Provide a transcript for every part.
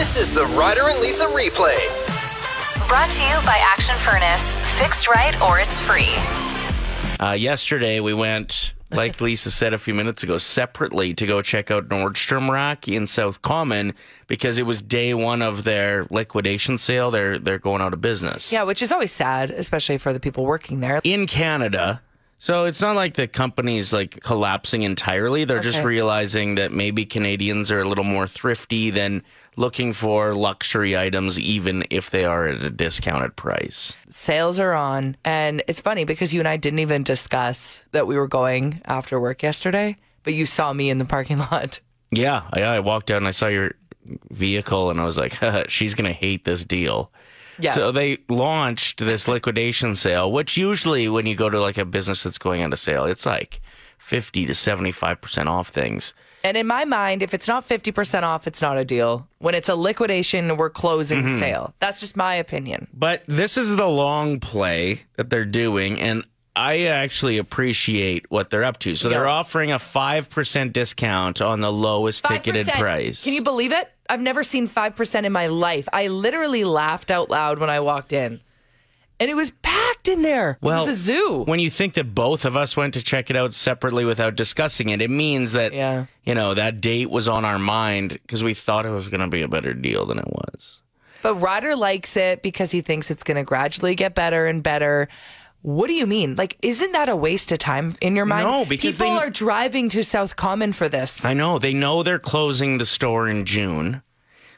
This is the Ryder and Lisa replay. Brought to you by Action Furnace. Fixed right or it's free. Yesterday, we went, like Lisa said a few minutes ago, separately to go check out Nordstrom Rack in South Common because it was day one of their liquidation sale. They're going out of business. Yeah, which is always sad, especially for the people working there. In Canada. So it's not like the company's like collapsing entirely. They're just realizing that maybe Canadians are a little more thrifty than looking for luxury items, even if they are at a discounted price. Sales are on. And it's funny because you and I didn't even discuss that we were going after work yesterday, but you saw me in the parking lot. Yeah, I walked out and I saw your vehicle and I was like, she's going to hate this deal. Yeah. So they launched this liquidation sale, which usually when you go to like a business that's going on a sale, it's like 50 to 75% off things. And in my mind, if it's not 50% off, it's not a deal. When it's a liquidation, we're closing the sale. That's just my opinion. But this is the long play that they're doing, and I actually appreciate what they're up to. So they're offering a 5% discount on the lowest ticketed price. Can you believe it? I've never seen 5% in my life. I literally laughed out loud when I walked in. And it was packed in there. Well, it was a zoo. When you think that both of us went to check it out separately without discussing it, it means that, that date was on our mind because we thought it was going to be a better deal than it was. But Ryder likes it because he thinks it's going to gradually get better and better. What do you mean? Like, isn't that a waste of time in your mind? No, because people are driving to South Common for this. I know. They know they're closing the store in June.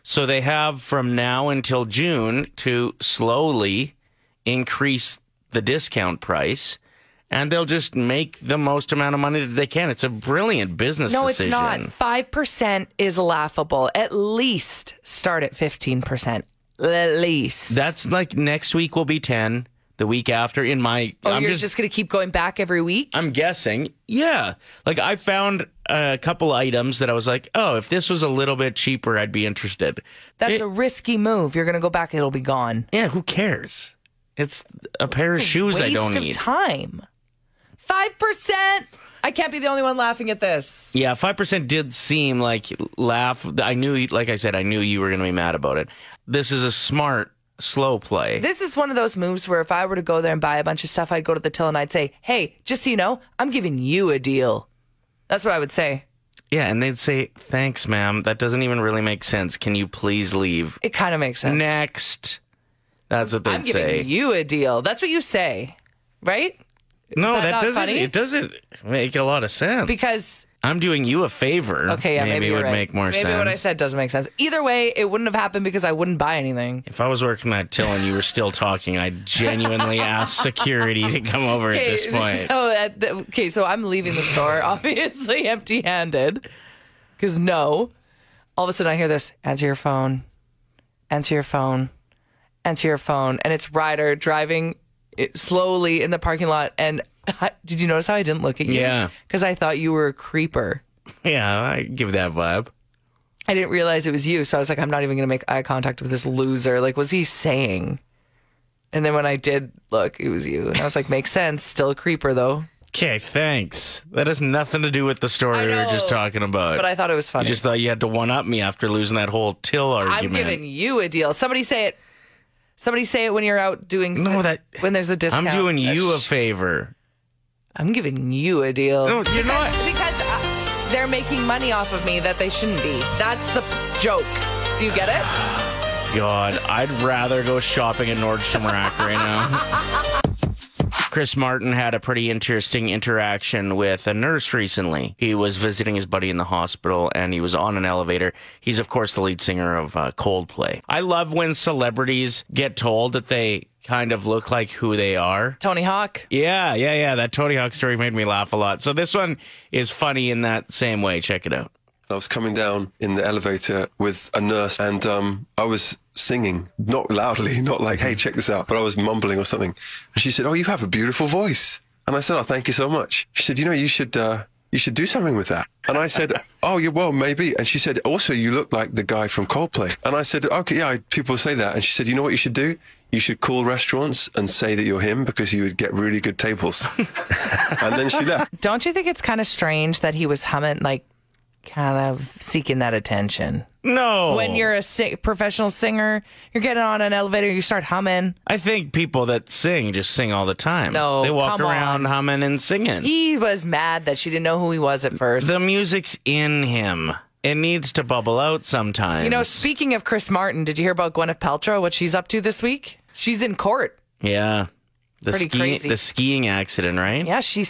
So they have from now until June to slowly increase the discount price, and they'll just make the most amount of money that they can. It's a brilliant business decision. No, it's not. 5% is laughable. At least start at 15%. At least. That's like next week will be 10. The week after in my... you're just going to keep going back every week? I'm guessing. Yeah. Like I found a couple items that I was like, oh, if this was a little bit cheaper, I'd be interested. That's a risky move. You're going to go back, it'll be gone. Yeah, who cares? It's a pair of shoes I don't need. Waste of time. 5%. I can't be the only one laughing at this. Yeah, 5% did seem like I knew, like I said, I knew you were going to be mad about it. This is a smart slow play. This is one of those moves where if I were to go there and buy a bunch of stuff, I'd go to the till and I'd say, hey, just so you know, I'm giving you a deal. That's what I would say. Yeah, and they'd say, thanks, ma'am. That doesn't even really make sense. Can you please leave? It kind of makes sense. Next. That's what they'd say. I'm giving you a deal. That's what you say, right? No, that doesn't. Funny? It doesn't make a lot of sense. Because I'm doing you a favor. Okay, yeah, maybe it would right. make more sense. Maybe what I said doesn't make sense. Either way, it wouldn't have happened because I wouldn't buy anything. If I was working that till and you were still talking, I'd genuinely ask security to come over at this point. So I'm leaving the store, obviously empty-handed. Because all of a sudden I hear this, answer your phone, answer your phone, answer your phone. And it's Ryder driving slowly in the parking lot. And did you notice how I didn't look at you? Yeah. Because I thought you were a creeper. Yeah, I give that vibe. I didn't realize it was you. So I was like, I'm not even going to make eye contact with this loser. Like, what's he saying? And then when I did look, it was you. And I was like, makes sense. Still a creeper, though. Okay, thanks. That has nothing to do with the story we were just talking about. But I thought it was funny. You just thought you had to one-up me after losing that whole till argument. I'm giving you a deal. Somebody say it. Somebody say it when you're out doing... when there's a discount. I'm doing you a favor. I'm giving you a deal. No, you're not. Because they're making money off of me that they shouldn't be. That's the joke. Do you get it? God, I'd rather go shopping at Nordstrom Rack right now. Chris Martin had a pretty interesting interaction with a nurse recently. He was visiting his buddy in the hospital, and he was on an elevator. He's, of course, the lead singer of Coldplay. I love when celebrities get told that they kind of look like who they are. Tony Hawk? Yeah. That Tony Hawk story made me laugh a lot. So this one is funny in that same way. Check it out. I was coming down in the elevator with a nurse, and I was singing, not loudly, not like, hey, check this out, but I was mumbling or something. And she said, oh, you have a beautiful voice. And I said, oh, thank you so much. She said, you should do something with that. And I said, oh, yeah, well, maybe. And she said, also, you look like the guy from Coldplay. And I said, okay, yeah, people say that. And she said, you know what you should do? You should call restaurants and say that you're him because you would get really good tables. And then she left. Don't you think it's kind of strange that he was humming, like, kind of seeking that attention. No. When you're a professional singer, you're getting on an elevator, you start humming. I think people that sing just sing all the time. No, they walk come around on. humming and singing. He was mad that she didn't know who he was at first. The music's in him. It needs to bubble out sometimes. You know, speaking of Chris Martin, did you hear about Gwyneth Paltrow, what she's up to this week? She's in court. Yeah. Pretty crazy. The skiing accident, right? Yeah, she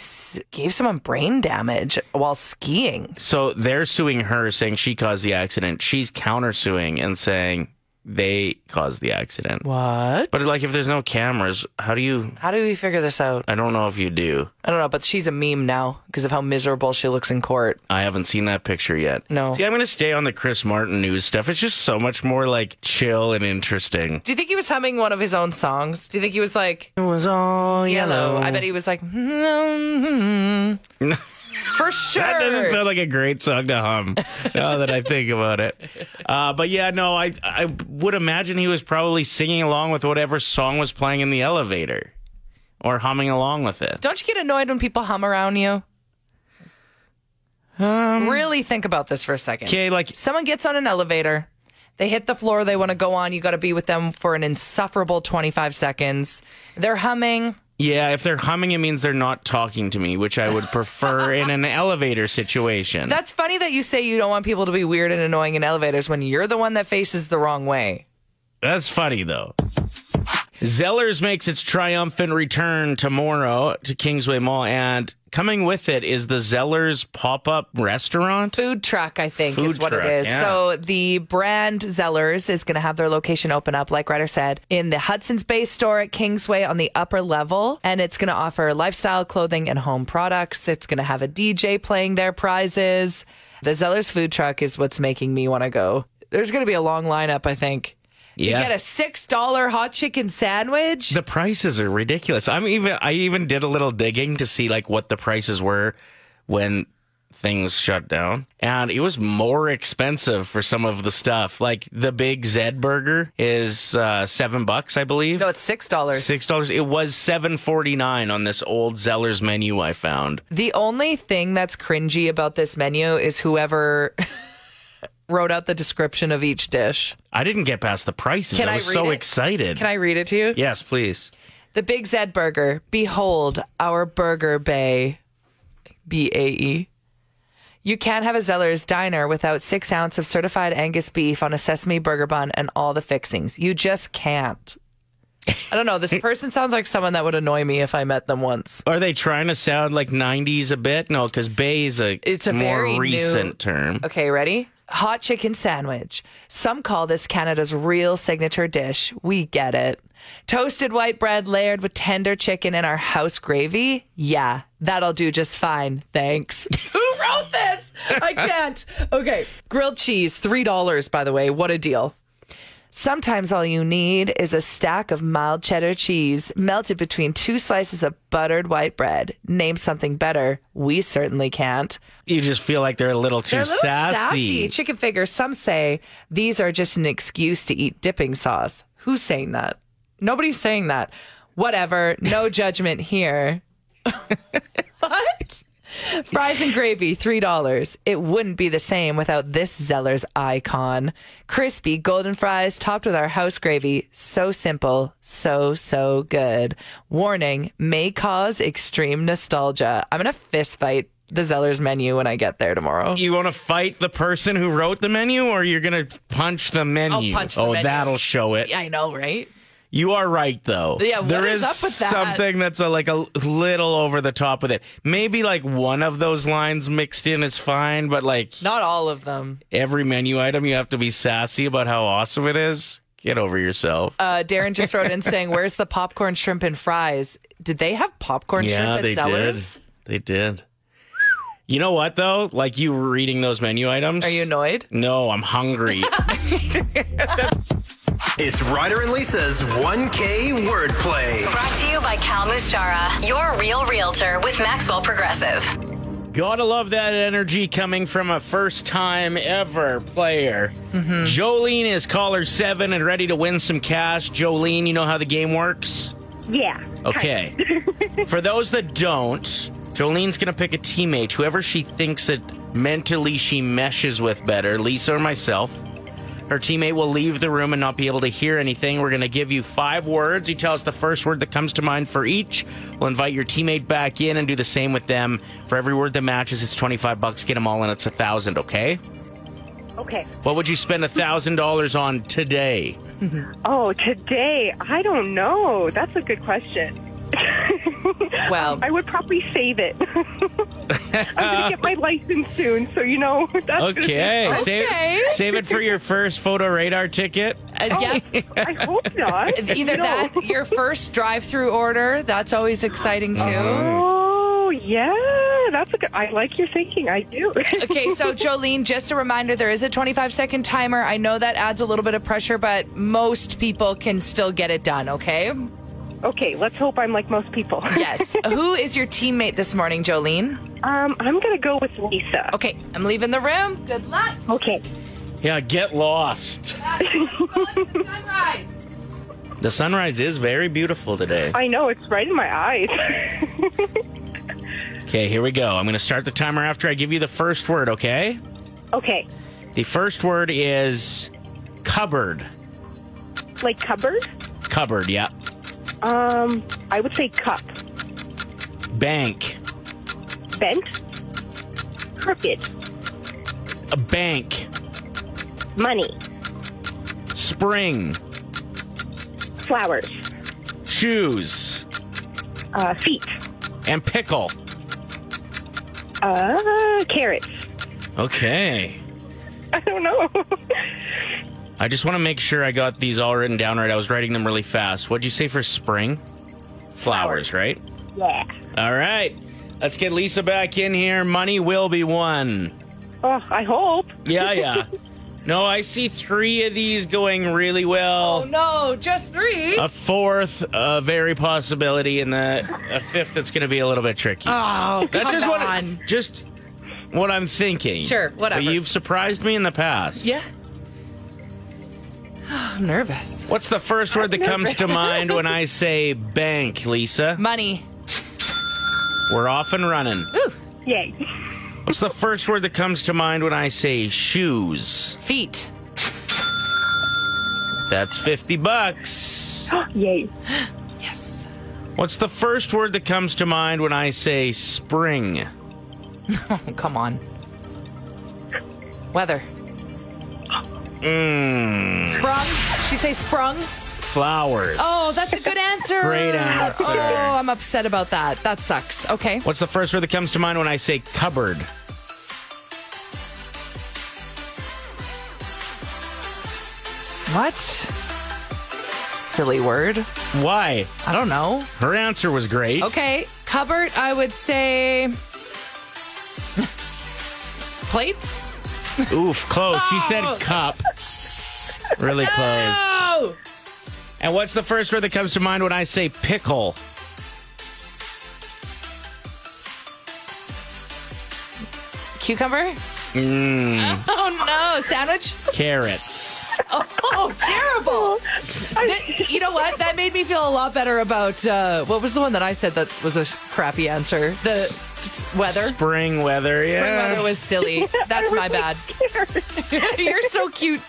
gave someone brain damage while skiing. So they're suing her, saying she caused the accident. She's countersuing and saying they caused the accident. What? But like, if there's no cameras, how do we figure this out? I don't know if you do. I don't know, but she's a meme now because of how miserable she looks in court. I haven't seen that picture yet. No. See, I'm going to stay on the Chris Martin news stuff. It's just so much more like chill and interesting. Do you think he was humming one of his own songs? Do you think he was like, It was all yellow. I bet he was like, for sure. That doesn't sound like a great song to hum now that I think about it. But yeah, no, I would imagine he was probably singing along with whatever song was playing in the elevator or humming along with it. Don't you get annoyed when people hum around you? Really think about this for a second. Okay, like Someone gets on an elevator. They hit the floor they want to go on. You got to be with them for an insufferable 25 seconds. They're humming. yeah, if they're humming, it means they're not talking to me, which I would prefer in an elevator situation. That's funny that you say you don't want people to be weird and annoying in elevators when you're the one that faces the wrong way. That's funny, though. Zellers makes its triumphant return tomorrow to Kingsway Mall, and coming with it is the Zellers pop-up restaurant. Food truck, I think, Food is what truck, it is. yeah. So the brand Zellers is going to have their location open up, like Ryder said, in the Hudson's Bay store at Kingsway on the upper level. And it's going to offer lifestyle clothing and home products. It's going to have a DJ playing their prizes. The Zellers food truck is what's making me want to go. There's going to be a long lineup, I think. You get a $6 hot chicken sandwich. The prices are ridiculous. I even did a little digging to see like what the prices were when things shut down, and it was more expensive for some of the stuff. Like the Big Zed burger is $7, I believe. No, it's $6. $6. It was $7.49 on this old Zellers menu I found. The only thing that's cringy about this menu is whoever wrote out the description of each dish. I didn't get past the prices. Can I I was read so it? excited. Can I read it to you? Yes, please. The Big Zed Burger. Behold, our burger bay. B-A-E. You can't have a Zellers diner without 6 ounces of certified Angus beef on a sesame burger bun and all the fixings. You just can't. I don't know. This person sounds like someone that would annoy me if I met them once. Are they trying to sound like 90s a bit? No, because bay is It's a more very recent new term. Okay, ready? Hot chicken sandwich. Some call this Canada's real signature dish. We get it. Toasted white bread layered with tender chicken and our house gravy? Yeah, that'll do just fine. Thanks. Who wrote this? I can't. Okay. Grilled cheese, $3, by the way. What a deal. Sometimes all you need is a stack of mild cheddar cheese melted between 2 slices of buttered white bread. Name something better. We certainly can't. You just feel like they're a little too They're a little sassy. Chicken fingers. Some say these are just an excuse to eat dipping sauce. Who's saying that? Nobody's saying that. Whatever. No judgment here. What? Fries and gravy, $3. It wouldn't be the same without this Zellers icon. Crispy golden fries topped with our house gravy. So simple, so good. Warning, may cause extreme nostalgia. I'm going to fist fight the Zellers menu when I get there tomorrow. You want to fight the person who wrote the menu, or you're going to punch the menu? I'll punch the menu. That'll show it. I know, right? You are right, though. Yeah, what there is up with that? something that's like a little over the top with it. Maybe like one of those lines mixed in is fine, but like Not all of them. every menu item, you have to be sassy about how awesome it is. Get over yourself. Darren just wrote in saying, where's the popcorn, shrimp, and fries? Did they have popcorn, Yeah, shrimp, they and Zellers? did. They did. You know what, though? Like you were reading those menu items. Are you annoyed? No, I'm hungry. It's Ryder and Lisa's 1K wordplay. Brought to you by Cal Mustara, your real realtor with Maxwell Progressive. Gotta love that energy coming from a first-time ever player. Mm-hmm. Jolene is caller 7 and ready to win some cash. Jolene, you know how the game works? Yeah. Okay. For those that don't, Jolene's going to pick a teammate, whoever she thinks that mentally she meshes with better, Lisa or myself. Her teammate will leave the room and not be able to hear anything. We're going to give you 5 words. You tell us the first word that comes to mind for each. We'll invite your teammate back in and do the same with them. For every word that matches, it's $25. Get them all in, it's $1,000, okay? Okay. What would you spend $1,000 on today? Oh, today? I don't know. That's a good question. Well, I would probably save it. I'm going to get my license soon, so that's Okay. Okay. Save it for your first photo radar ticket. yeah, I hope not. either No. that, your first drive-through order. That's always exciting too. Oh, yeah. That's a good. I like your thinking. I do. Okay, so Jolene, just a reminder, there is a 25-second timer. I know that adds a little bit of pressure, but most people can still get it done, okay? Okay, let's hope I'm like most people. Yes. Who is your teammate this morning, Jolene? I'm going to go with Lisa. Okay, I'm leaving the room. Good luck. Okay. Yeah, get lost. Sunrise. The sunrise is very beautiful today. I know, it's right in my eyes. Okay, here we go. I'm going to start the timer after I give you the first word, okay? Okay. The first word is cupboard. Like cupboard? Cupboard, yeah. I would say cup. Bank. Bent? Crooked. A bank. Money. Spring. Flowers. Shoes. Feet. And pickle. Carrots. Okay. I don't know. I just want to make sure I got these all written down right. I was writing them really fast. What'd you say for spring? Flowers, right? Yeah. All right. Let's get Lisa back in here. Money will be won. Oh, I hope. Yeah. No, I see 3 of these going really well. Oh, no, just 3? A 4th, a very possibility, and a 5th that's going to be a little bit tricky. Oh, That's come just on. just what I'm thinking. Sure, whatever. But you've surprised me in the past. Yeah. I'm nervous. What's the first word that comes to mind when I say bank, Lisa? Money. We're off and running. Ooh. Yay. What's the first word that comes to mind when I say shoes? Feet. That's $50. Yay. Yes. What's the first word that comes to mind when I say spring? Oh, come on. Weather. Sprung. She say sprung. Flowers. Oh, that's a good answer. Great answer. Oh, I'm upset about that. That sucks. Okay. What's the first word that comes to mind when I say cupboard? What? Silly word. Why? I don't know. Her answer was great. Okay. Cupboard, I would say plates. Oof, close. She said cup. Really close. Oh! And what's the first word that comes to mind when I say pickle? Cucumber? Oh, no. Sandwich? Carrots. Oh, terrible. You know what? That made me feel a lot better about, what was the one that I said that was a crappy answer? The weather? Spring weather, yeah. Spring weather was silly. That's my bad. You're so cute.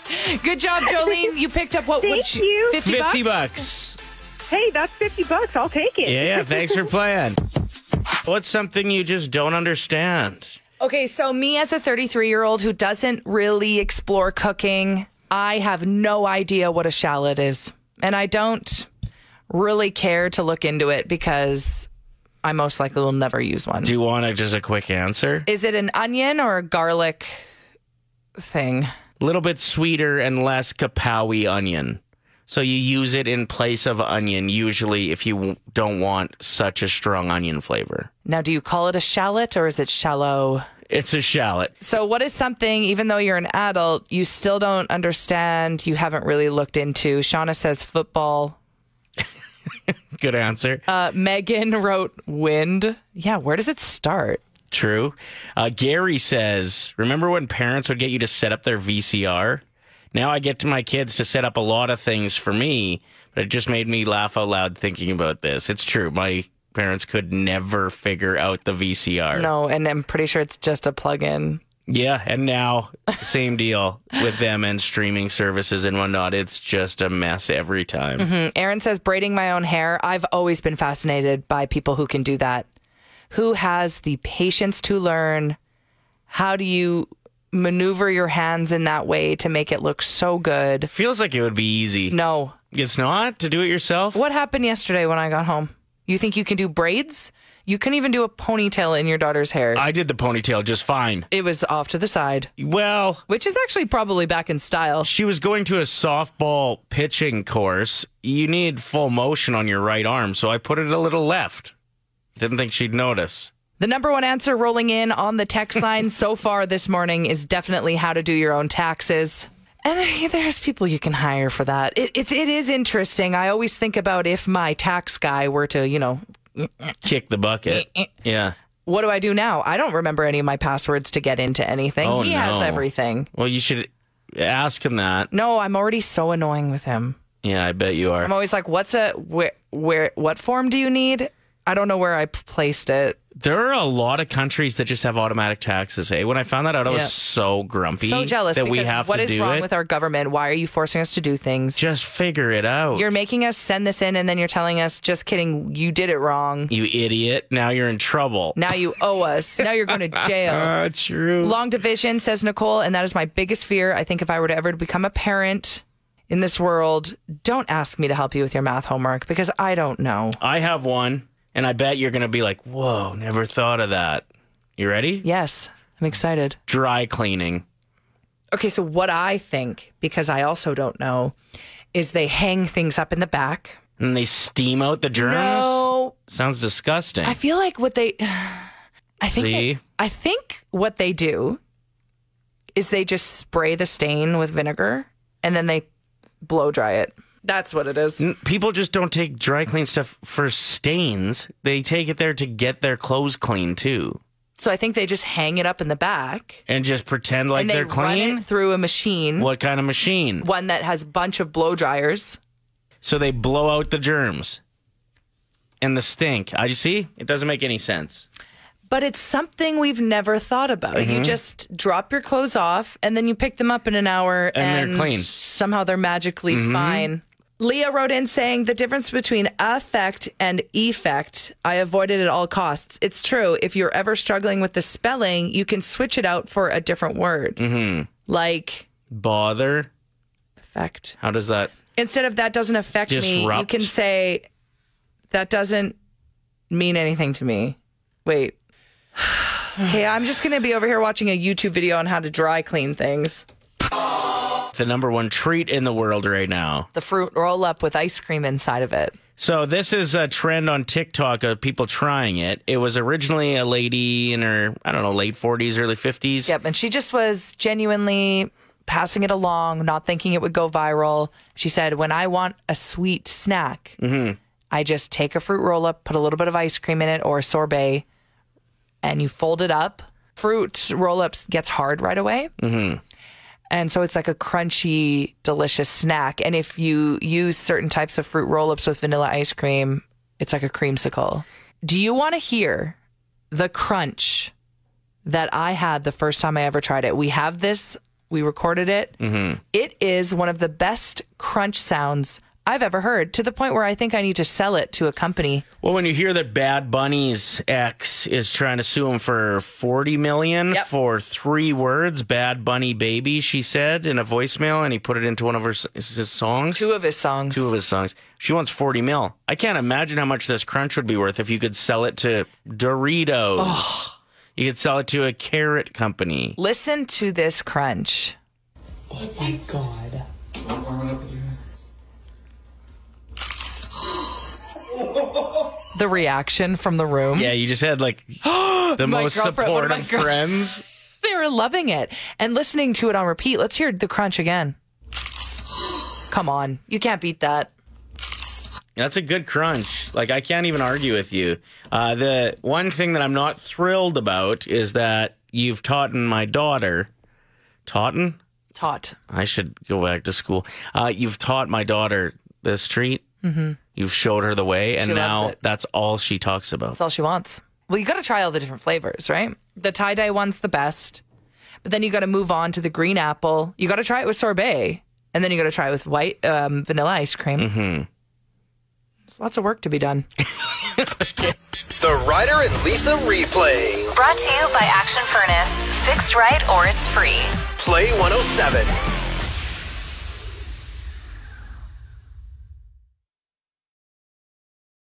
Good job, Jolene. You picked up what? Thank you. 50 bucks. Hey, that's $50. I'll take it. Yeah, thanks for playing. What's something you just don't understand? Okay, so me as a 33-year-old who doesn't really explore cooking, I have no idea what a shallot is. And I don't really care to look into it because I most likely will never use one. Do you want just a quick answer? Is it an onion or a garlic thing? A little bit sweeter and less kapowy onion. So you use it in place of onion, usually if you don't want such a strong onion flavor. Now, do you call it a shallot or is it shallow? It's a shallot. So what is something, even though you're an adult, you still don't understand, you haven't really looked into? Shauna says football. Good answer. Megan wrote wind. Yeah, where does it start? True. Gary says, remember when parents would get you to set up their VCR? Now I get to my kids to set up a lot of things for me, but it just made me laugh out loud thinking about this. It's true. My parents could never figure out the VCR. No, and I'm pretty sure it's just a plug-in. Yeah, and now, same deal with them and streaming services and whatnot. It's just a mess every time. Aaron says, braiding my own hair. I've always been fascinated by people who can do that. Who has the patience to learn? How do you maneuver your hands in that way to make it look so good? Feels like it would be easy. No. It's not to do it yourself? What happened yesterday when I got home? You think you can do braids? You can even do a ponytail in your daughter's hair. I did the ponytail just fine. It was off to the side. Well, Which is actually probably back in style. she was going to a softball pitching course. You need full motion on your right arm, so I put it a little left. Didn't think she'd notice. The number one answer rolling in on the text line so far this morning is definitely how to do your own taxes. And there's people you can hire for that. It is interesting. I always think about if my tax guy were to, Kick the bucket. Yeah. what do I do now? I don't remember any of my passwords to get into anything. Oh, He no. has everything. Well, you should ask him that. No, I'm already so annoying with him. Yeah, I bet you are. I'm always like, what form do you need? I don't know where I placed it. There are a lot of countries that just have automatic taxes. Hey, when I found that out, I was so grumpy. So jealous that because we have what to is do wrong it. with our government? Why are you forcing us to do things? Just figure it out. You're making us send this in and then you're telling us, just kidding, you did it wrong. You idiot. Now you're in trouble. Now you owe us. Now you're going to jail. True. Long division, says Nicole, and that is my biggest fear. I think if I were to ever become a parent in this world, don't ask me to help you with your math homework because I don't know. I have one, and I bet you're going to be like, whoa, never thought of that. You ready? Yes, I'm excited. Dry cleaning. Okay, so what I think, because I also don't know, is they hang things up in the back. And they steam out the germs? No. Sounds disgusting. I feel like what they... See? I think what they do is they just spray the stain with vinegar and then they blow dry it. That's what it is. People just don't take dry clean stuff for stains. They take it there to get their clothes clean, too. So I think they just hang it up in the back. And just pretend like And they they're clean? run it through a machine. What kind of machine? One that has a bunch of blow dryers. So they blow out the germs and the stink. I see. It doesn't make any sense. But it's something we've never thought about. Mm-hmm. You just drop your clothes off and then you pick them up in an hour And they're clean. Somehow they're magically Mm-hmm. fine. Leah wrote in saying the difference between affect and effect, I avoided at all costs. It's true. If you're ever struggling with the spelling, you can switch it out for a different word. Mm-hmm. Like Bother. affect. How does that? Instead of that doesn't affect me, you Disrupt. can say that doesn't mean anything to me. Wait. Hey, I'm just going to be over here watching a YouTube video on how to dry clean things. The number one treat in the world right now. The fruit roll up with ice cream inside of it. So this is a trend on TikTok of people trying it. It was originally a lady in her, late 40s, early 50s. Yep, and she just was genuinely passing it along, not thinking it would go viral. She said, when I want a sweet snack, I just take a fruit roll up, put a little bit of ice cream in it or sorbet, and you fold it up. Fruit roll ups gets hard right away. Mm-hmm. And so it's like a crunchy, delicious snack. And if you use certain types of fruit roll-ups with vanilla ice cream, it's like a creamsicle. Do you want to hear the crunch that I had the first time I ever tried it? We have this. We recorded it. Mm-hmm. It is one of the best crunch sounds I've ever heard, to the point where I think I need to sell it to a company. Well, when you hear that Bad Bunny's ex is trying to sue him for $40 million for 3 words, Bad Bunny Baby, she said in a voicemail, and he put it into one of his songs. 2 of his songs. 2 of his songs. She wants $40 million. I can't imagine how much this crunch would be worth if you could sell it to Doritos. Oh. You could sell it to a carrot company. Listen to this crunch. Oh my God. The reaction from the room. Yeah, you just had like the most supportive friends. They were loving it and listening to it on repeat. Let's hear the crunch again. Come on. You can't beat that. That's a good crunch. Like, I can't even argue with you. The one thing that I'm not thrilled about is that you've taught my daughter. Taught. I should go back to school. You've taught my daughter this treat. Mm-hmm. You've showed her the way, and now that's all she talks about. That's all she wants. Well, you got to try all the different flavors, right? The tie-dye one's the best. But then you got to move on to the green apple. You got to try it with sorbet. And then you got to try it with white vanilla ice cream. Mm-hmm. There's lots of work to be done. The Ryder and Lisa replay. Brought to you by Action Furnace. Fixed right or it's free. Play 107.